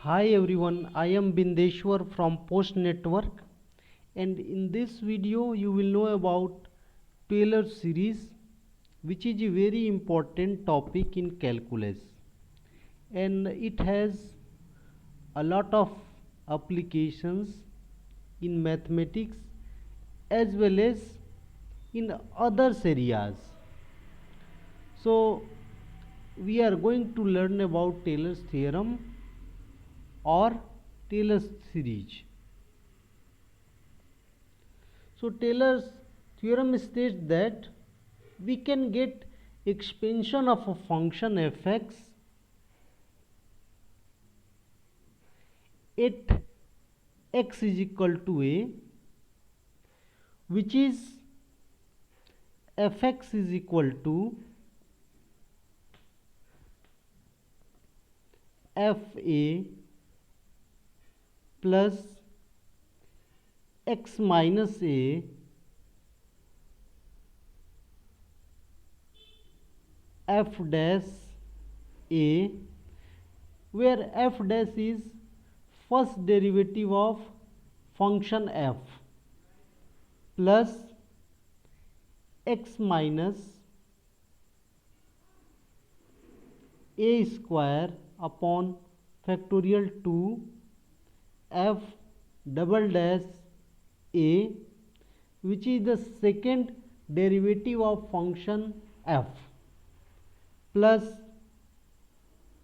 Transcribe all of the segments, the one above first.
Hi everyone, I am Bindeshwar from Postnetwork, and in this video you will know about Taylor series, which is a very important topic in calculus, and it has a lot of applications in mathematics as well as in other areas. So we are going to learn about Taylor's theorem or Taylor's series. So Taylor's theorem states that we can get expansion of a function fx at x is equal to a, which is fx is equal to fa plus x minus a f dash a, where f dash is first derivative of function f plus x minus a square upon factorial 2 f double dash a, which is the second derivative of function f, plus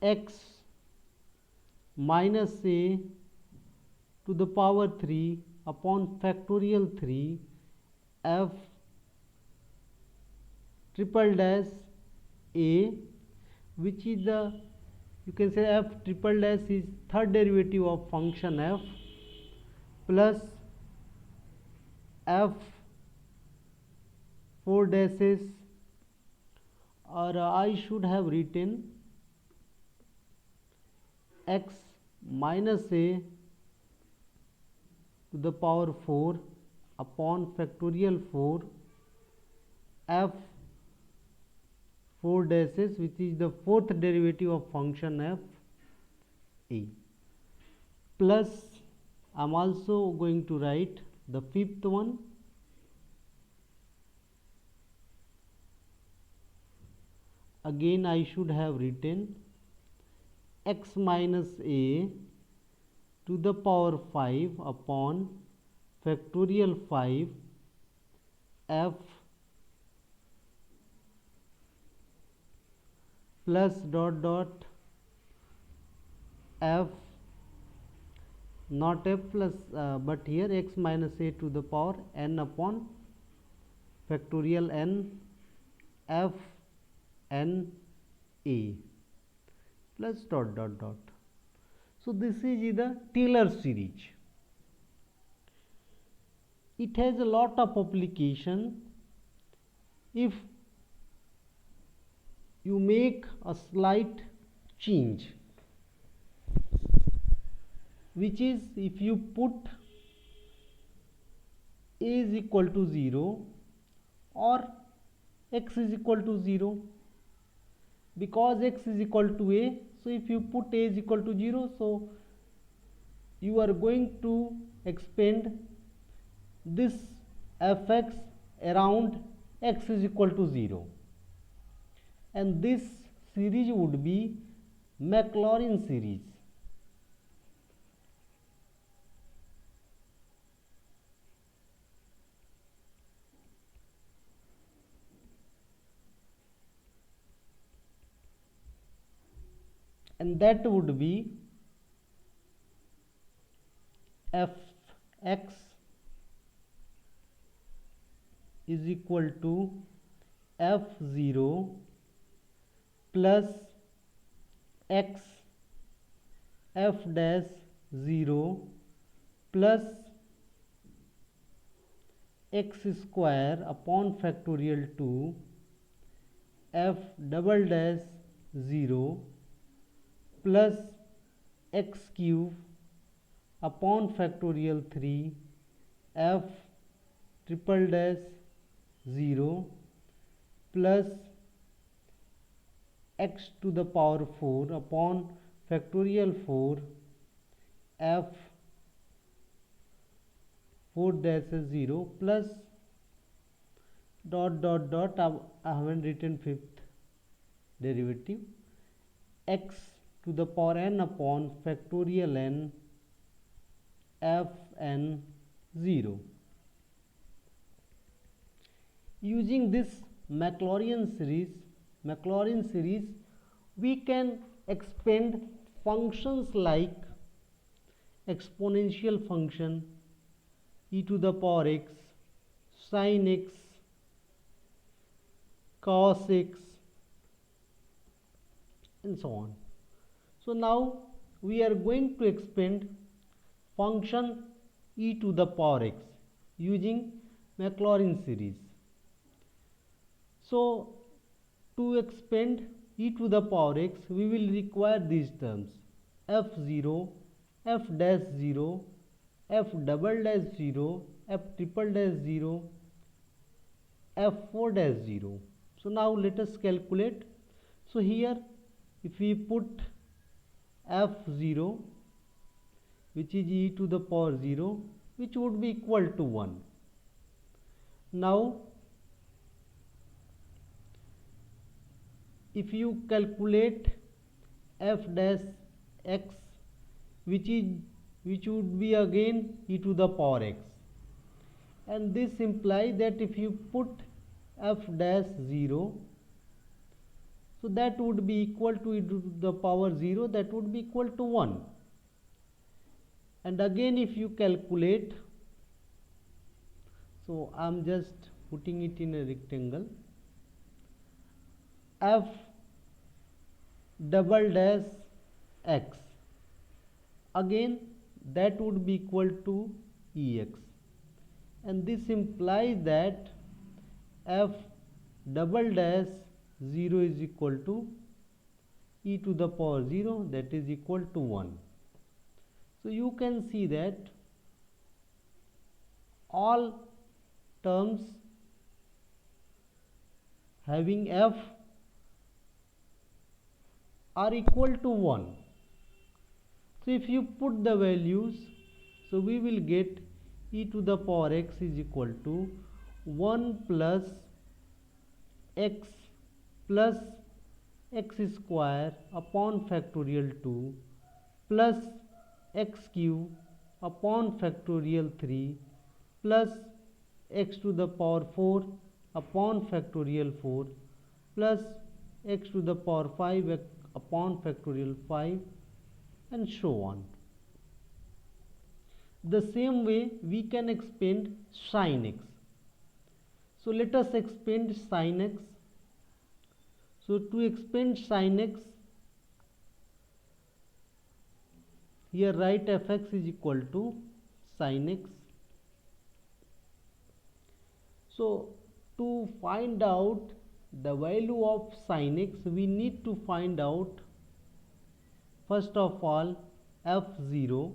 x minus a to the power 3 upon factorial 3 f triple dash a, which is the, you can say f triple dash is third derivative of function f, plus f 4 dashes, or I should have written x minus a to the power 4 upon factorial 4 f 4 dashes, which is the fourth derivative of function f a, plus I am also going to write the fifth one, again I should have written x minus a to the power 5 upon factorial 5 f plus dot dot f, not f plus but here x minus a to the power n upon factorial n f n a plus dot dot dot. So this is the Taylor series. It has a lot of application. If you make a slight change, which is if you put a is equal to 0 or x is equal to 0, because x is equal to a, so if you put a is equal to 0, so you are going to expand this fx around x is equal to 0, and this series would be Maclaurin series. And that would be fx is equal to f0 plus x f dash 0 plus x square upon factorial 2 f double dash 0 plus x cube upon factorial 3 f triple dash 0 plus x to the power 4 upon factorial 4 f 4 dash 0 plus dot dot dot. I haven't written fifth derivative, x to the power n upon factorial n f n 0. Using this Maclaurin series, we can expand functions like exponential function e to the power x, sin x, cos x, and so on. So now we are going to expand function e to the power x using Maclaurin series. So to expand e to the power x, we will require these terms: f0, f dash 0, f double dash 0, f triple dash 0, f4 dash 0. So now let us calculate. So here if we put f0, which is e to the power 0, which would be equal to 1. Now if you calculate f dash x, which would be again e to the power x, and this implies that if you put f dash 0, so that would be equal to e to the power 0, that would be equal to 1. And again if you calculate, so I am just putting it in a rectangle, f double dash x, again that would be equal to ex, and this implies that f double dash 0 is equal to e to the power 0, that is equal to 1. So you can see that all terms having f are equal to 1. So if you put the values, so we will get e to the power x is equal to 1 plus x square upon factorial 2 plus x cube upon factorial 3 plus x to the power 4 upon factorial 4 plus x to the power 5 upon factorial 5, and so on. The same way we can expand sin x. So let us expand sin x. So to expand sin x, here write fx is equal to sin x. So to find out the value of sin x, we need to find out first of all f0,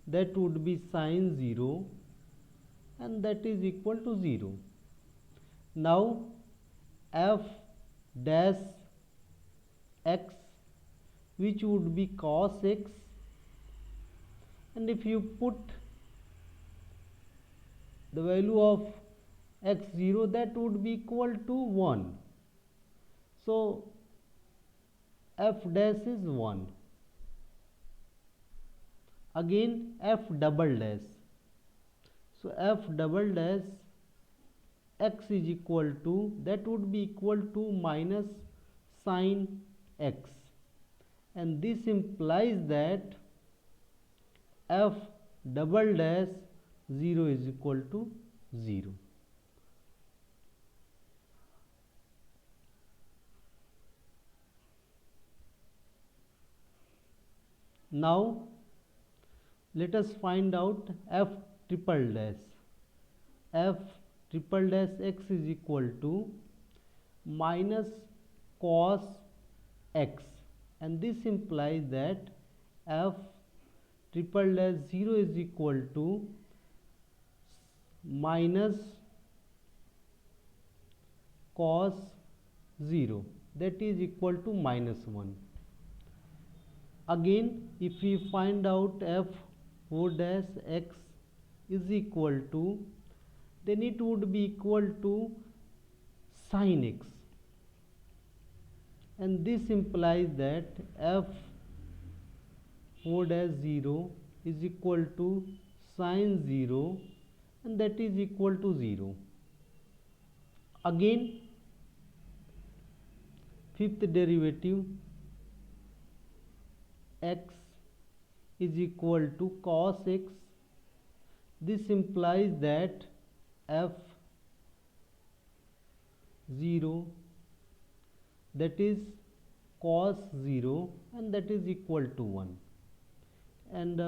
that would be sin 0, and that is equal to 0. Now f dash x, which would be cos x, and if you put the value of x0, that would be equal to 1. So f dash is 1. Again f double dash, so f double dash x is equal to, that would be equal to minus sin x, and this implies that f double dash 0 is equal to 0. Now let us find out f triple dash. F triple dash x is equal to minus cos x, and this implies that f triple dash 0 is equal to minus cos 0, that is equal to minus 1. Again, if we find out f 4 dash x is equal to, then it would be equal to sin x, and this implies that f 4 dash 0 is equal to sin 0, and that is equal to 0. Again, fifth derivative x is equal to cos x. This implies that f 0, that is cos 0, and that is equal to 1, and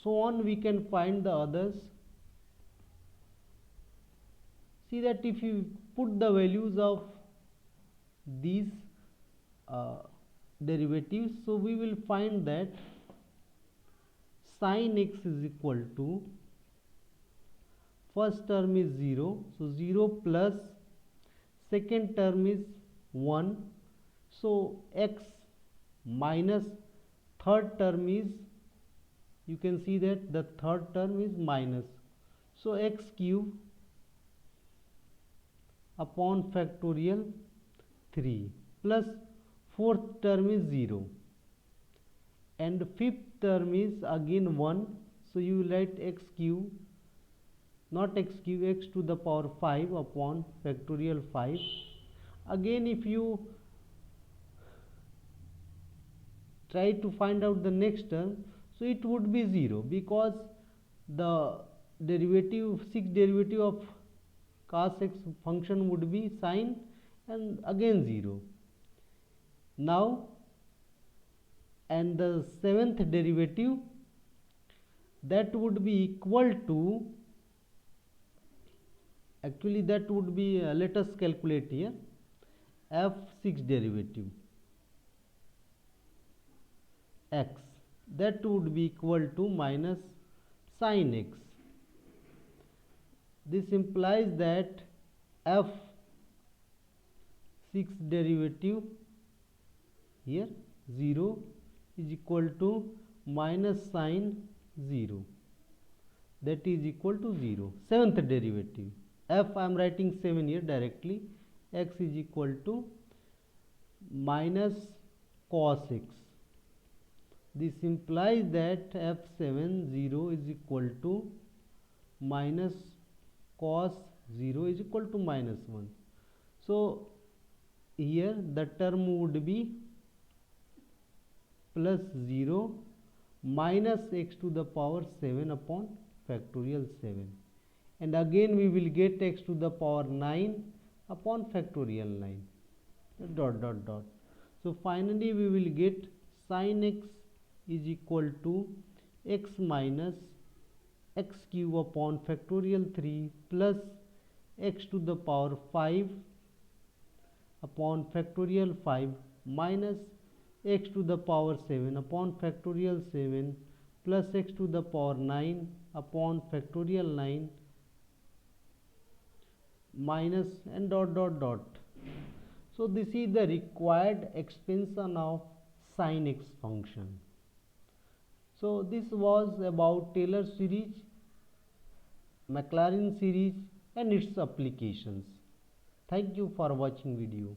so on we can find the others. See that if you put the values of these derivatives, so we will find that sin x is equal to, first term is 0, so 0 plus second term is 1, so x minus third term is, you can see that the third term is minus, so x cube upon factorial 3 plus fourth term is 0, and fifth term is again 1, so you write x cube, not x cube, x to the power 5 upon factorial 5. Again, if you try to find out the next term, so it would be 0, because the derivative, sixth derivative of cos x function would be sin, and again 0. Now, and the seventh derivative, that would be equal to, actually that would be, let us calculate here, f6 derivative x, that would be equal to minus sin x. This implies that f 6 derivative here 0 is equal to minus sin 0, that is equal to 0. Seventh derivative f, I am writing 7 here directly, x is equal to minus cos x. This implies that f7 0 is equal to minus cos 0 is equal to minus 1. So here the term would be plus 0 minus x to the power 7 upon factorial 7, and again we will get x to the power 9 upon factorial 9, dot dot dot. So finally we will get sin x is equal to x minus x cube upon factorial 3 plus x to the power 5 upon factorial 5 minus x to the power 7 upon factorial 7 plus x to the power 9 upon factorial 9 minus, and dot dot dot. So this is the required expansion of sin x function. So this was about Taylor series, Maclaurin series and its applications. Thank you for watching video.